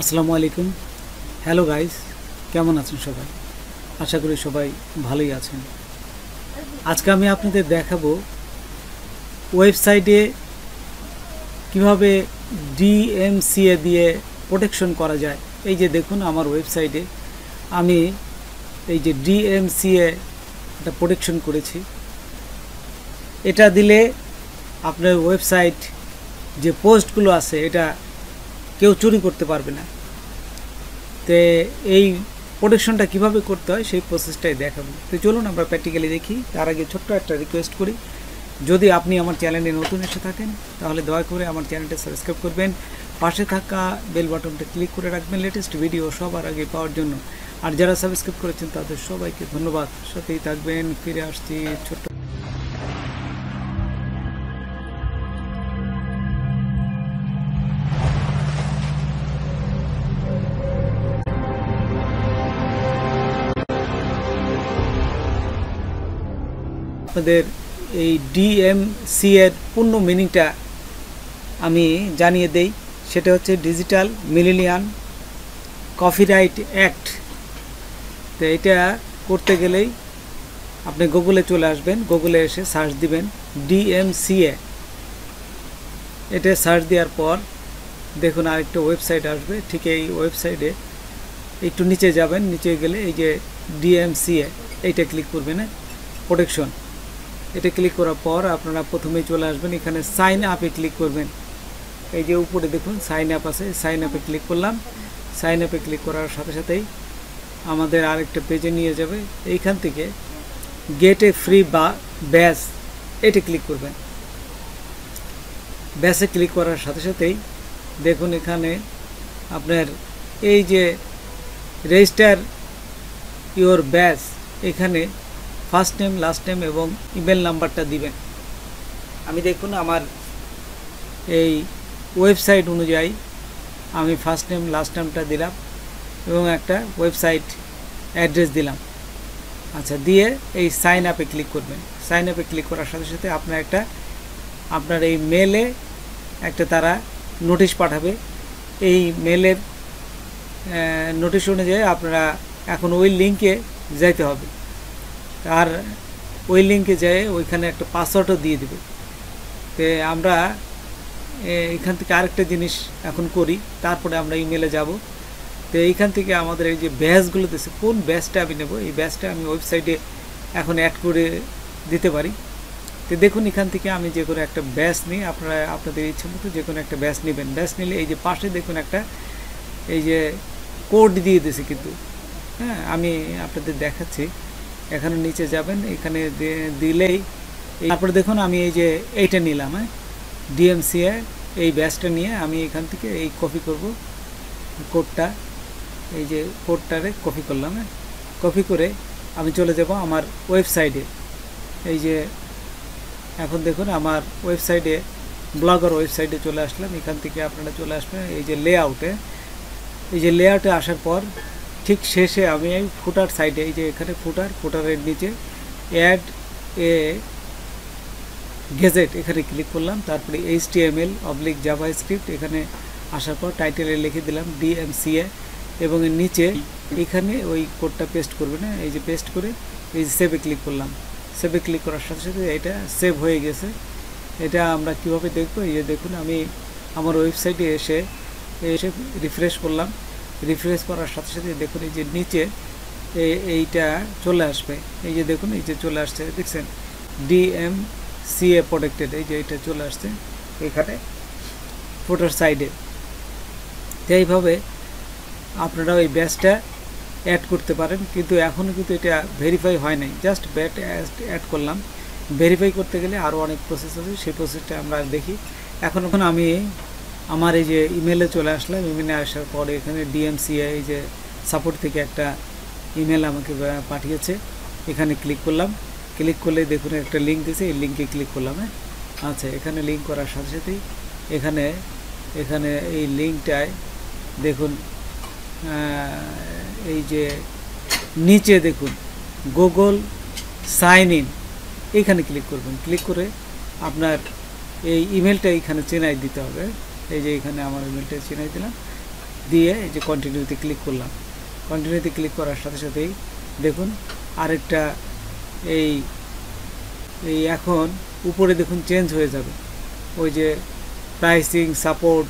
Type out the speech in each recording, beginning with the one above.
আসসালামু আলাইকুম। Hello guys, কেমন আছেন সবাই? আশা করি সবাই ভালোই আছেন। আজকে আমি আপনাদের দেখাবো ওয়েবসাইটে কিভাবে ডিএমসিএ দিয়ে প্রোটেকশন করা যায়। এই যে দেখুন আমার ওয়েবসাইটে আমি এই যে ডিএমসিএ একটা প্রোটেকশন করেছি। এটা দিলে আপনার ওয়েবসাইট যে পোস্টগুলো আছে এটা কেউ চুরি করতে পারবে না। তো এই প্রোটেকশনটা কিভাবে করতে হয় সেই প্রসেসটাই দেখাবো। তো চলুন আমরা প্র্যাকটিক্যালি দেখি। তার আগে ছোট্ট একটা রিকোয়েস্ট করি, যদি আপনি আমার চ্যানেলে নতুন এসে থাকেন তাহলে দয়া করে আমার চ্যানেলটা সাবস্ক্রাইব করবেন, পাশে থাকা বেল বাটনটা ক্লিক করে রাখবেন লেটেস্ট ভিডিও সবার আগে পাওয়ার জন্য। আর যারা সাবস্ক্রাইব করেছেন তাদের সবাইকে ধন্যবাদ। সাথেই থাকবেন। ফিরে আসছি ছোট্ট আপনাদের এই ডিএমসি এর পূর্ণ মিনিংটা আমি জানিয়ে দেই। সেটা হচ্ছে ডিজিটাল মিলেনিয়াম কপিরাইট অ্যাক্ট। তো এটা করতে গেলেই আপনি গুগলে চলে আসবেন, গুগলে এসে সার্চ দিবেন ডিএমসিএ। এটা সার্চ দেওয়ার পর দেখুন আরেকটা ওয়েবসাইট আসবে। ঠিক এই ওয়েবসাইটে একটু নিচে যাবেন, নিচে গেলে এই যে ডিএমসিএ এইটা ক্লিক করবেন, প্রোটেকশন। এটা ক্লিক করার পর আপনারা প্রথমেই চলে আসবেন, এখানে সাইন আপে ক্লিক করবেন। এই যে উপরে দেখুন সাইন আপ আছে, সাইন আপে ক্লিক করলাম। সাইন আপে ক্লিক করার সাথে সাথেই আমাদের আরেকটা পেজে নিয়ে যাবে। এইখান থেকে গেট এ ফ্রি বা ব্যাস এটা ক্লিক করবেন। ব্যাসে ক্লিক করার সাথে সাথেই দেখুন এখানে আপনার এই যে রেজিস্টার ইওর ব্যাস, এখানে ফার্স্ট নেম, লাস্ট নেম এবং ইমেল নাম্বারটা দিবেন। আমি দেখুন আমার এই ওয়েবসাইট অনুযায়ী আমি ফার্স্ট নেম লাস্ট নেমটা দিলাম এবং একটা ওয়েবসাইট অ্যাড্রেস দিলাম। আচ্ছা, দিয়ে এই সাইন আপে ক্লিক করবেন। সাইন আপে ক্লিক করার সাথে সাথে আপনার এই মেলে একটা তারা নোটিশ পাঠাবে। এই মেলের নোটিশ অনুযায়ী আপনারা এখন ওই লিঙ্কে যাইতে হবে। আর ওই লিঙ্কে যেয়ে ওইখানে একটা পাসওয়ার্ডও দিয়ে দেবে। তো আমরা এখান থেকে আরেকটা জিনিস এখন করি, তারপরে আমরা ইমেলে যাব। তো এইখান থেকে আমাদের এই যে ব্যাচগুলো দিচ্ছে, কোন ব্যাচটা আমি নেব, এই ব্যাচটা আমি ওয়েবসাইটে এখন অ্যাড করে দিতে পারি। তো দেখুন এখান থেকে আমি যে কোনো একটা ব্যাচ নিই, আপনারা আপনাদের ইচ্ছে মতো যে কোনো একটা ব্যাচ নেবেন। ব্যাচ নিলে এই যে পাশে দেখুন একটা এই যে কোড দিয়ে দিয়েছে কিন্তু, হ্যাঁ আমি আপনাদের দেখাচ্ছি। এখানে নিচে যাবেন, এখানে দিলেই তারপরে দেখুন আমি এই যে এইটা নিলাম, হ্যাঁ ডিএমসিএ এই ব্যাচটা নিয়ে আমি এখান থেকে এই কপি করব কোডটা। এই যে কোডটারে কপি করলাম, হ্যাঁ কপি করে আমি চলে যাব আমার ওয়েবসাইটে। এই যে এখন দেখুন আমার ওয়েবসাইটে ব্লগার ওয়েবসাইটে চলে আসলাম। এখান থেকে আপনারা চলে আসবেন এই যে লেআউটে। এই যে লেআউটে আসার পর ঠিক শেষে আমি এই ফুটার সাইডে, এই যে এখানে ফুটারের নিচে অ্যাড এ গেজেট এখানে ক্লিক করলাম। তারপরে HTML/জাভাস্ক্রিপ্ট এখানে আসার পর টাইটেলে লিখে দিলাম ডিএমসিএ এবং এর নিচে এখানে ওই কোডটা পেস্ট করবে না, এই যে পেস্ট করে এই যে সেভে ক্লিক করলাম। সেভে ক্লিক করার সাথে সাথে এটা সেভ হয়ে গেছে। এটা আমরা কিভাবে দেখবো, এই যে দেখুন আমি আমার ওয়েবসাইটে এসে রিফ্রেশ করলাম। রিফ্রেশ করার সাথে সাথে দেখুন এই যে নিচে এইটা চলে আসবে। এই যে দেখুন এই যে চলে আসছে, দেখছেন ডিএমসিএ প্রোটেক্টেড, এই যে এটা চলে আসছে এখানে ফটোর সাইডে। তো এইভাবে আপনারা ওই ব্যাচটা অ্যাড করতে পারেন, কিন্তু এখনও কিন্তু এটা ভেরিফাই হয় নাই, জাস্ট ব্যাট অ্যাড করলাম। ভেরিফাই করতে গেলে আরও অনেক প্রসেস আছে, সেই প্রসেসটা আমরা দেখি। এখন আমি আমার এই যে ইমেলে চলে আসলাম। ইমেলে আসার পরে এখানে ডিএমসিএ এই যে সাপোর্ট থেকে একটা ইমেল আমাকে পাঠিয়েছে, এখানে ক্লিক করলাম। ক্লিক করলে দেখুন একটা লিঙ্ক দিয়েছে, এই লিঙ্কে ক্লিক করলাম। হ্যাঁ আচ্ছা, এখানে লিঙ্ক করার সাথে সাথেই এখানে এই লিঙ্কটায় দেখুন এই যে নিচে দেখুন গুগল সাইন ইন, এইখানে ক্লিক করবেন। ক্লিক করে আপনার এই ইমেলটা এখানে চেনাই দিতে হবে। এই যে এখানে আমার ইমেলটা চিনাই দিলাম। দিয়ে এই যে কন্টিনিউতে ক্লিক করলাম। কন্টিনিউতে ক্লিক করার সাথে সাথেই দেখুন আরেকটা এই এখন উপরে দেখুন চেঞ্জ হয়ে যাবে, ওই যে প্রাইসিং সাপোর্ট,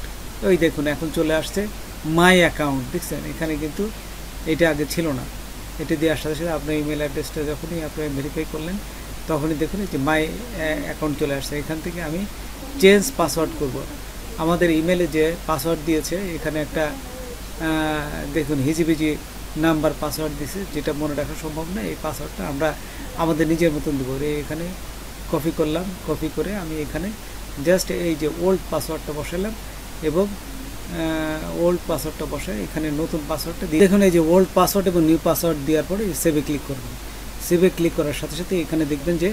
ওই দেখুন এখন চলে আসছে মাই অ্যাকাউন্ট, দেখছেন এখানে কিন্তু এটা আগে ছিল না। এটা দেওয়ার সাথে সাথে আপনার ইমেল অ্যাড্রেসটা যখনই আপনি ভেরিফাই করলেন তখনই দেখুন যে মাই অ্যাকাউন্ট চলে আসছে। এখান থেকে আমি চেঞ্জ পাসওয়ার্ড করব। আমাদের ইমেলে যে পাসওয়ার্ড দিয়েছে এখানে একটা দেখুন হিজিবিজি নাম্বার পাসওয়ার্ড দিয়েছে, যেটা মনে রাখা সম্ভব না। এই পাসওয়ার্ডটা আমরা আমাদের নিজের মতন দেবো। এখানে কপি করলাম, কপি করে আমি এখানে জাস্ট এই যে ওল্ড পাসওয়ার্ডটা বসালাম এবং ওল্ড পাসওয়ার্ডটা বসাই এখানে নতুন পাসওয়ার্ডটা দিয়ে দেখুন এই যে ওল্ড পাসওয়ার্ড এবং নিউ পাসওয়ার্ড দেওয়ার পরে সেভে ক্লিক করবেন। সেভে ক্লিক করার সাথে সাথে এখানে দেখবেন যে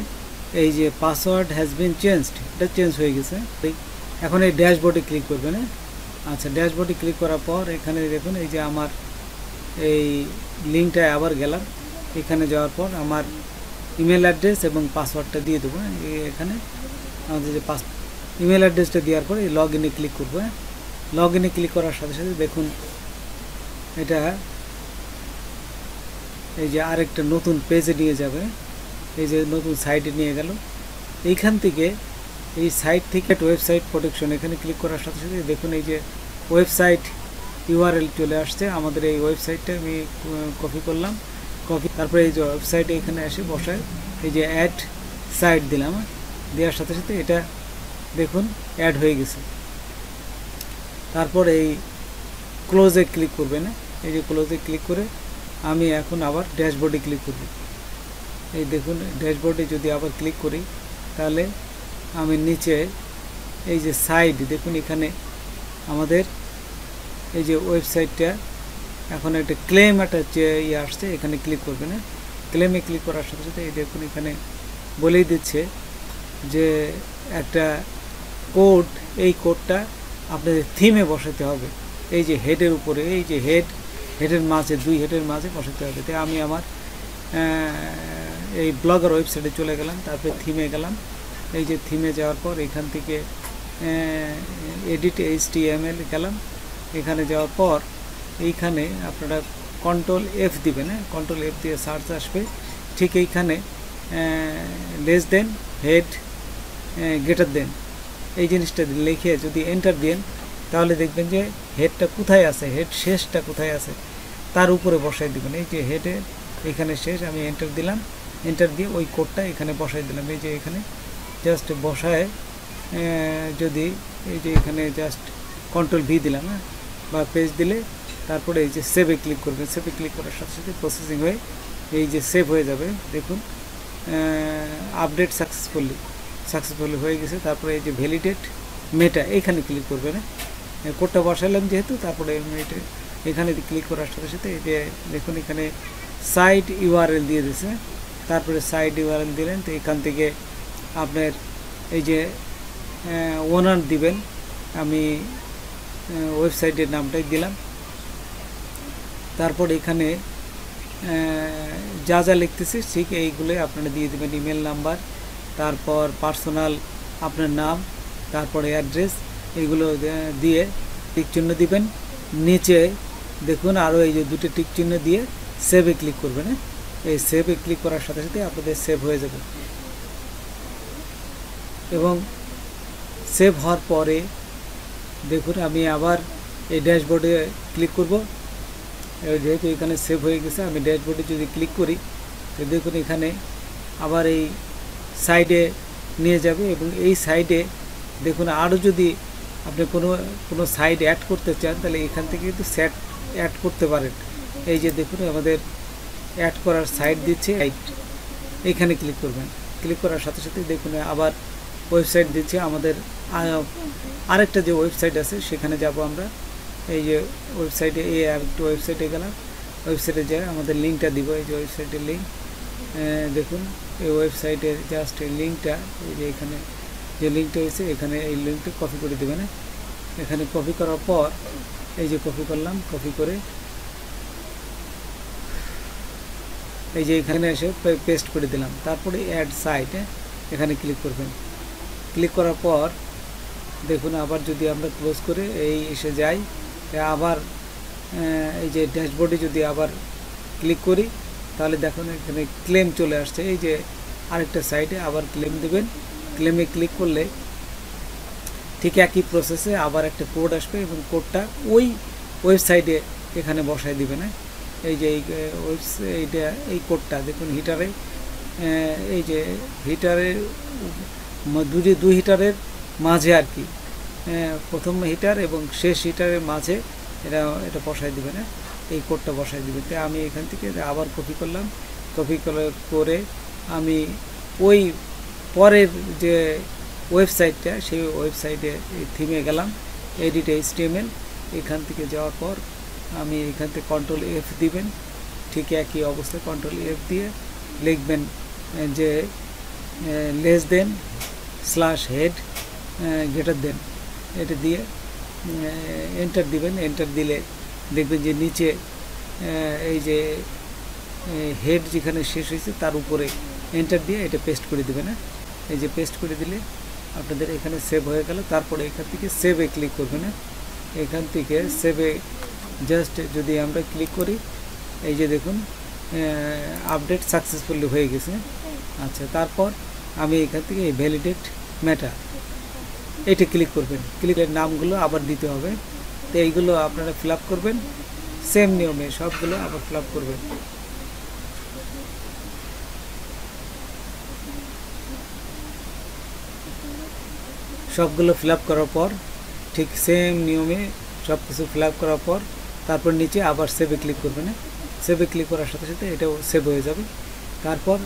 এই যে পাসওয়ার্ড হ্যাজ বিন চেঞ্জড, এটা চেঞ্জ হয়ে গেছে। এখন এই ড্যাশবোর্ডে ক্লিক করবেন। আচ্ছা, ড্যাশবোর্ডে ক্লিক করার পর এখানে দেখুন এই যে আমার এই লিঙ্কটায় আবার গেলাম। এখানে যাওয়ার পর আমার ইমেল অ্যাড্রেস এবং পাসওয়ার্ডটা দিয়ে দেবো। এখানে আমাদের যে ইমেল অ্যাড্রেসটা দেওয়ার পরে লগ ইনে ক্লিক করবো। লগ ইনে ক্লিক করার সাথে সাথে দেখুন এটা এই যে আরেকটা নতুন পেজে নিয়ে যাবে, এই যে নতুন সাইটে নিয়ে গেল। এইখান থেকে এই সাইট থেকে ওয়েবসাইট প্রোটেকশন এখানে ক্লিক করার সাথে সাথে দেখুন এই যে ওয়েবসাইট ইউআরএল চলে আসছে। আমাদের এই ওয়েবসাইটটা আমি কপি করলাম, কপি তারপরে এই যে ওয়েবসাইটে এখানে এসে বসায় এই যে অ্যাড সাইট দিলাম। দেওয়ার সাথে সাথে এটা দেখুন অ্যাড হয়ে গেছে। তারপর এই ক্লোজে ক্লিক করবেন। এই যে ক্লোজে ক্লিক করে আমি এখন আবার ড্যাশবোর্ডে ক্লিক করব। এই দেখুন ড্যাশবোর্ডে যদি আবার ক্লিক করি তাহলে আমি নিচে এই যে সাইড দেখুন এখানে আমাদের এই যে ওয়েবসাইটটা এখন একটা ক্লেম একটা ইয়ে আসছে, এখানে ক্লিক করবেন। ক্লেমে ক্লিক করার সাথে সাথে এই দেখুন এখানে বলেই দিচ্ছে যে একটা কোড, এই কোডটা আপনাদের থিমে বসাতে হবে। এই যে হেডের উপরে এই যে হেডের মাঝে দুই হেডের মাঝে বসাতে হবে। তাই আমি আমার এই ব্লগার ওয়েবসাইটে চলে গেলাম, তারপরে থিমে গেলাম। এই যে থিমে যাওয়ার পর এখান থেকে এডিট HTML গেলাম। এখানে যাওয়ার পর এইখানে আপনারা কন্ট্রোল F দিবেন। কন্ট্রোল F দিয়ে সার্চ আসবে। ঠিক এইখানে less than head greater than এই জিনিসটা লিখে যদি এন্টার দেন তাহলে দেখবেন যে হেডটা কোথায় আছে, হেড শেষটা কোথায় আছে তার উপরে বসাই দিবেন। এই যে হেডে এখানে শেষ, আমি এন্টার দিলাম। এন্টার দিয়ে ওই কোডটা এখানে বসাই দিলাম। এই যে এখানে জাস্ট বসায় যদি এই যে এখানে জাস্ট কন্ট্রোল V দিলাম বা পেজ দিলে তারপরে এই যে সেভে ক্লিক করবেন। সেভে ক্লিক করার সাথে সাথে প্রসেসিং হয়ে এই যে সেভ হয়ে যাবে। দেখুন আপডেট সাকসেসফুলি হয়ে গেছে। তারপরে এই যে ভ্যালিডেট মেটা এখানে ক্লিক করবেন। কোডটা বসালাম যেহেতু, তারপরে এখানে ক্লিক করার সাথে সাথে এই যে দেখুন এখানে সাইট ইউআরএল দিয়ে দিয়েছে। তারপরে সাইট ইউআরএল দিলেন, তো এখান থেকে আপনার এই যে ওনার দিবেন। আমি ওয়েবসাইটের নামটাই দিলাম। তারপর এখানে যা যা লিখতেছি ঠিক এইগুলো আপনারা দিয়ে দেবেন। ইমেল নাম্বার, তারপর পার্সোনাল আপনার নাম, তারপরে অ্যাড্রেস, এগুলো দিয়ে টিক চিহ্ন দিবেন। নিচে দেখুন আরও এই যে দুটো টিক চিহ্ন দিয়ে সেভে ক্লিক করবেন। এই সেভে ক্লিক করার সাথে সাথে আপনাদের সেভ হয়ে যাবে। এবং সেভ হওয়ার পরে দেখুন আমি আবার এই ড্যাশবোর্ডে ক্লিক করব। যেহেতু এখানে সেভ হয়ে গেছে, আমি ড্যাশবোর্ডে যদি ক্লিক করি তো দেখুন এখানে আবার এই সাইডে নিয়ে যাবে। এবং এই সাইডে দেখুন আরও যদি আপনি কোনো সাইড অ্যাড করতে চান তাহলে এখান থেকে কিন্তু অ্যাড করতে পারেন। এই যে দেখুন আমাদের অ্যাড করার সাইড দিচ্ছে, এইখানে ক্লিক করবেন। ক্লিক করার সাথে সাথে দেখুন আবার ওয়েবসাইট দিচ্ছে। আমাদের আরেকটা যে ওয়েবসাইট আছে সেখানে যাব আমরা। এই যে ওয়েবসাইটে একটু ওয়েবসাইটে গেলাম, ওয়েবসাইটে যাই আমাদের লিঙ্কটা দিব। এই যে ওয়েবসাইটের লিঙ্ক দেখুন, এই ওয়েবসাইটের জাস্ট এই লিঙ্কটা এই যে এখানে যে লিঙ্কটা হয়েছে এখানে এই লিঙ্কটা কপি করে দেবেন। এখানে কপি করার পর এই যে কপি করলাম, কপি করে এই যে এখানে এসে পেস্ট করে দিলাম। তারপরে অ্যাড সাইটে এখানে ক্লিক করবেন। ক্লিক করার পর দেখুন আবার যদি আমরা ক্লোজ করে এই এসে যাই, আবার এই যে ড্যাশবোর্ডে যদি আবার ক্লিক করি তাহলে দেখুন এখানে ক্লেম চলে আসছে। এই যে আরেকটা সাইডে আবার ক্লেম দেবেন, ক্লেমে ক্লিক করলে ঠিক একই প্রসেসে আবার একটা কোড আসবে এবং কোডটা ওই ওয়েবসাইটে এখানে বসায় দিবেন। এই যে ওয়েবসাইটে এই কোডটা দেখুন হিটারে, এই যে হিটারের দুই হিটারের মাঝে আর কি, প্রথম হিটার এবং শেষ হিটারের মাঝে এটা বসায় দিবেন। এই কোডটা বসায় দিবেন। তাই আমি এখান থেকে আবার কপি করলাম, কপি করে আমি ওই পরের যে ওয়েবসাইটটা সেই ওয়েবসাইটে থিমে গেলাম, এডিট HTML। এখান থেকে যাওয়ার পর আমি এখান থেকে কন্ট্রোল F দিবেন, ঠিক একই অবস্থায় কন্ট্রোল F দিয়ে লিখবেন যে less than /head greater than, এটা দিয়ে এন্টার দিবেন। এন্টার দিলে দেখবেন যে নিচে এই যে হেড যেখানে শেষ হয়েছে তার উপরে এন্টার দিয়ে এটা পেস্ট করে দেবেন। এই যে পেস্ট করে দিলে আপনাদের এখানে সেভ হয়ে গেল। তারপরে এখান থেকে সেভে ক্লিক করবেন। এখান থেকে সেভে জাস্ট যদি আমরা ক্লিক করি, এই যে দেখুন আপডেট সাকসেসফুলি হয়ে গেছে। আচ্ছা, তারপর আমি এখান থেকে এই ভ্যালিডেট মেটা এটা ক্লিক করবেন। ক্লিকের নামগুলো আবার দিতে হবে, তো এইগুলো আপনারা ফিল আপ করবেন সেম নিয়মে, সবগুলো আবার ফিল আপ করবেন। সবগুলো ফিল আপ করার পর ঠিক সেম নিয়মে সব কিছু ফিল আপ করার পর তারপর নিচে আবার সেভে ক্লিক করবেন। সেভে ক্লিক করার সাথে সাথে এটাও সেভ হয়ে যাবে। তারপর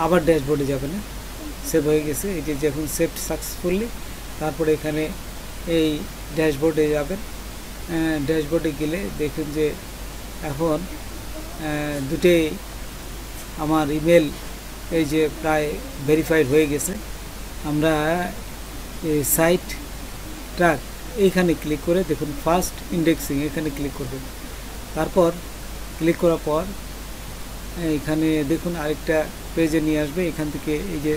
আবার ড্যাশবোর্ডে যাবেন, সেভ হয়ে গেছে। এই যে যখন সেভ সাকসেসফুলি, তারপরে এখানে এই ড্যাশবোর্ডে যাবেন। ড্যাশবোর্ডে গেলে দেখুন যে এখন দুটোই আমার ইমেল এই যে প্রায় ভেরিফাইড হয়ে গেছে। আমরা এই সাইট ট্র্যাক এইখানে ক্লিক করে দেখুন ফার্স্ট ইন্ডেক্সিং এখানে ক্লিক করবেন। তারপর ক্লিক করার পর এখানে দেখুন আরেকটা পেজে নিয়ে আসবে। এখান থেকে এই যে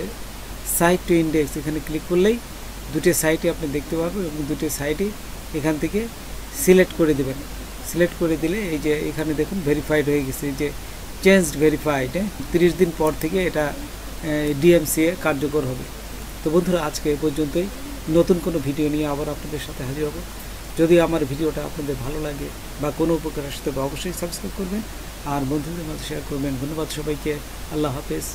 সাইট টু ইন্ডেক্স এখানে ক্লিক করলেই দুটো সাইটে আপনি দেখতে পারবেন এবং দুটো সাইটে এখান থেকে সিলেক্ট করে দেবেন। সিলেক্ট করে দিলে এই যে এখানে দেখুন ভেরিফাইড হয়ে গেছে, এই যে চেঞ্জড ভেরিফাইড। 30 দিন পর থেকে এটা DMCA কার্যকর হবে। তো বন্ধুরা, আজকে এ পর্যন্তই। নতুন কোনো ভিডিও নিয়ে আবার আপনাদের সাথে হাজির হব। যদি আমার ভিডিওটা আপনাদের ভালো লাগে বা কোনো উপকার আসে তবে অবশ্যই সাবস্ক্রাইব করবেন আর বন্ধুদের মাঝে শেয়ার করবেন। ধন্যবাদ সবাইকে। আল্লাহ হাফেজ।